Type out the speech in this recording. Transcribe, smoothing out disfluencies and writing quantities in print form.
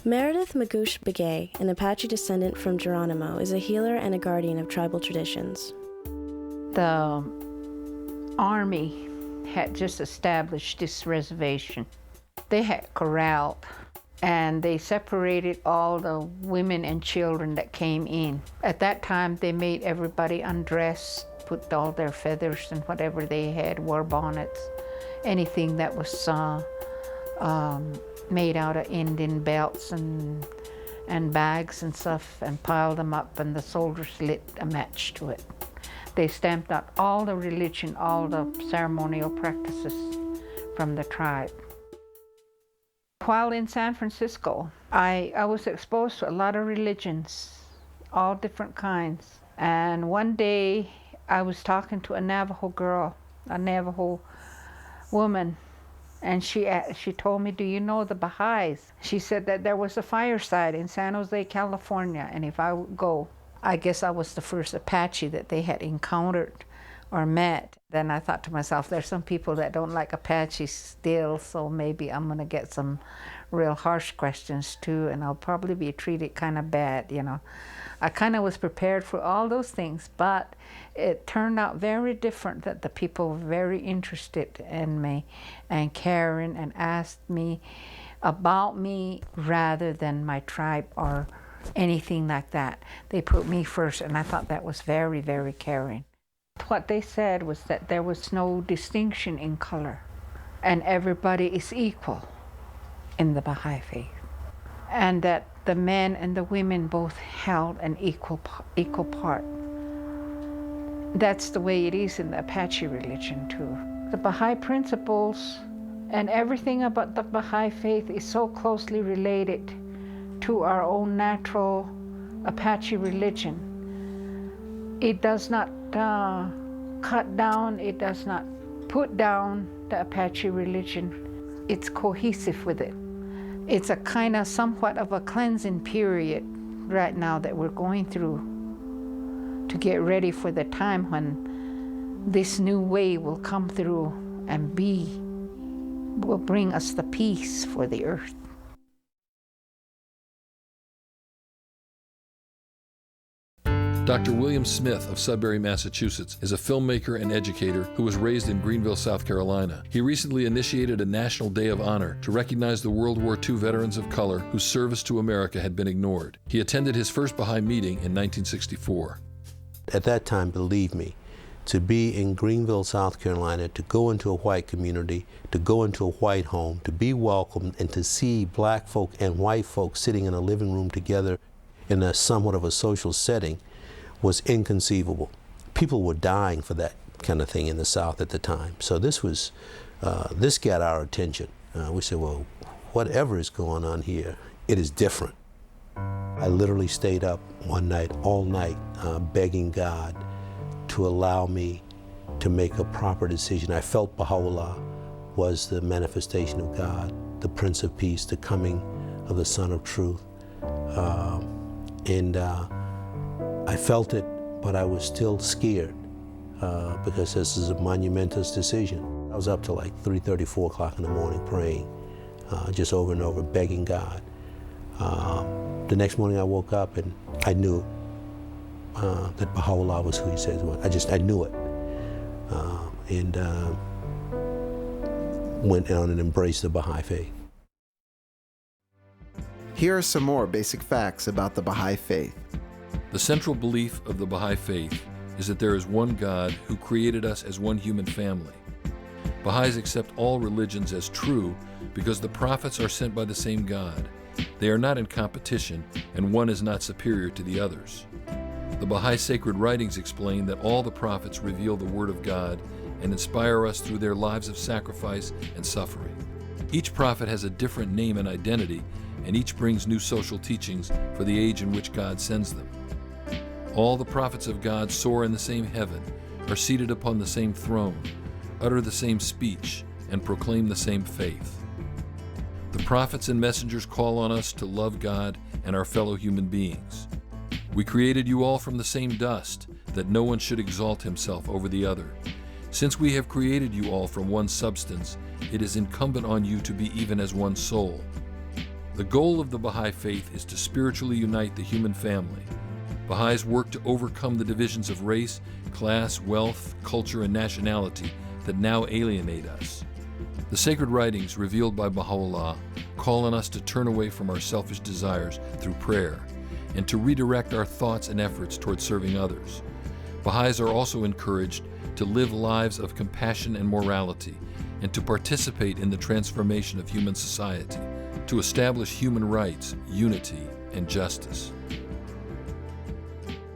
Meredith Magoosh Begay, an Apache descendant from Geronimo, is a healer and a guardian of tribal traditions. The Army had just established this reservation. They had corralled, and they separated all the women and children that came in. At that time, they made everybody undress, put all their feathers and whatever they had, war bonnets, anything that was made out of Indian belts and bags and stuff, and piled them up, and the soldiers lit a match to it. They stamped out all the religion, all the ceremonial practices from the tribe. While in San Francisco, I was exposed to a lot of religions, all different kinds. And one day I was talking to a Navajo girl, a Navajo woman, and she told me, "Do you know the Baha'is?" She said that there was a fireside in San Jose, California, and if I would go, I guess I was the first Apache that they had encountered or met. Then I thought to myself, there's some people that don't like Apaches still, so maybe I'm gonna get some real harsh questions too, and I'll probably be treated kind of bad, you know. I kind of was prepared for all those things, but it turned out very different, that the people were very interested in me and caring and asked me about me rather than my tribe or anything like that. They put me first, and I thought that was very, very caring. What they said was that there was no distinction in color, and everybody is equal in the Baha'i faith, and that the men and the women both held an equal part. That's the way it is in the Apache religion too. The Baha'i principles and everything about the Baha'i faith is so closely related to our own natural Apache religion. It does not cut down, it does not put down the Apache religion. It's cohesive with it. It's a kind of somewhat of a cleansing period right now that we're going through to get ready for the time when this new way will come through and will bring us the peace for the earth. Dr. William Smith of Sudbury, Massachusetts, is a filmmaker and educator who was raised in Greenville, South Carolina. He recently initiated a National Day of Honor to recognize the World War II veterans of color whose service to America had been ignored. He attended his first Baha'i meeting in 1964. At that time, believe me, to be in Greenville, South Carolina, to go into a white community, to go into a white home, to be welcomed, and to see black folk and white folk sitting in a living room together in a somewhat of a social setting was inconceivable. People were dying for that kind of thing in the South at the time. So this got our attention. We said, well, whatever is going on here, it is different. I literally stayed up one night, all night, begging God to allow me to make a proper decision. I felt Baha'u'llah was the manifestation of God, the Prince of Peace, the coming of the Son of Truth. I felt it, but I was still scared because this is a monumentous decision. I was up till like 3:30, 4 o'clock in the morning praying, just over and over, begging God. The next morning I woke up and I knew that Baha'u'llah was who he said he was. I knew it. And went on and embraced the Baha'i faith. Here are some more basic facts about the Baha'i faith. The central belief of the Baha'i faith is that there is one God who created us as one human family. Baha'is accept all religions as true because the prophets are sent by the same God. They are not in competition, and one is not superior to the others. The Baha'i sacred writings explain that all the prophets reveal the Word of God and inspire us through their lives of sacrifice and suffering. Each prophet has a different name and identity, and each brings new social teachings for the age in which God sends them. All the prophets of God soar in the same heaven, are seated upon the same throne, utter the same speech, and proclaim the same faith. The prophets and messengers call on us to love God and our fellow human beings. We created you all from the same dust, that no one should exalt himself over the other. Since we have created you all from one substance, it is incumbent on you to be even as one soul. The goal of the Baha'i Faith is to spiritually unite the human family. Baha'is work to overcome the divisions of race, class, wealth, culture, and nationality that now alienate us. The sacred writings revealed by Baha'u'llah call on us to turn away from our selfish desires through prayer and to redirect our thoughts and efforts toward serving others. Baha'is are also encouraged to live lives of compassion and morality and to participate in the transformation of human society, to establish human rights, unity, and justice.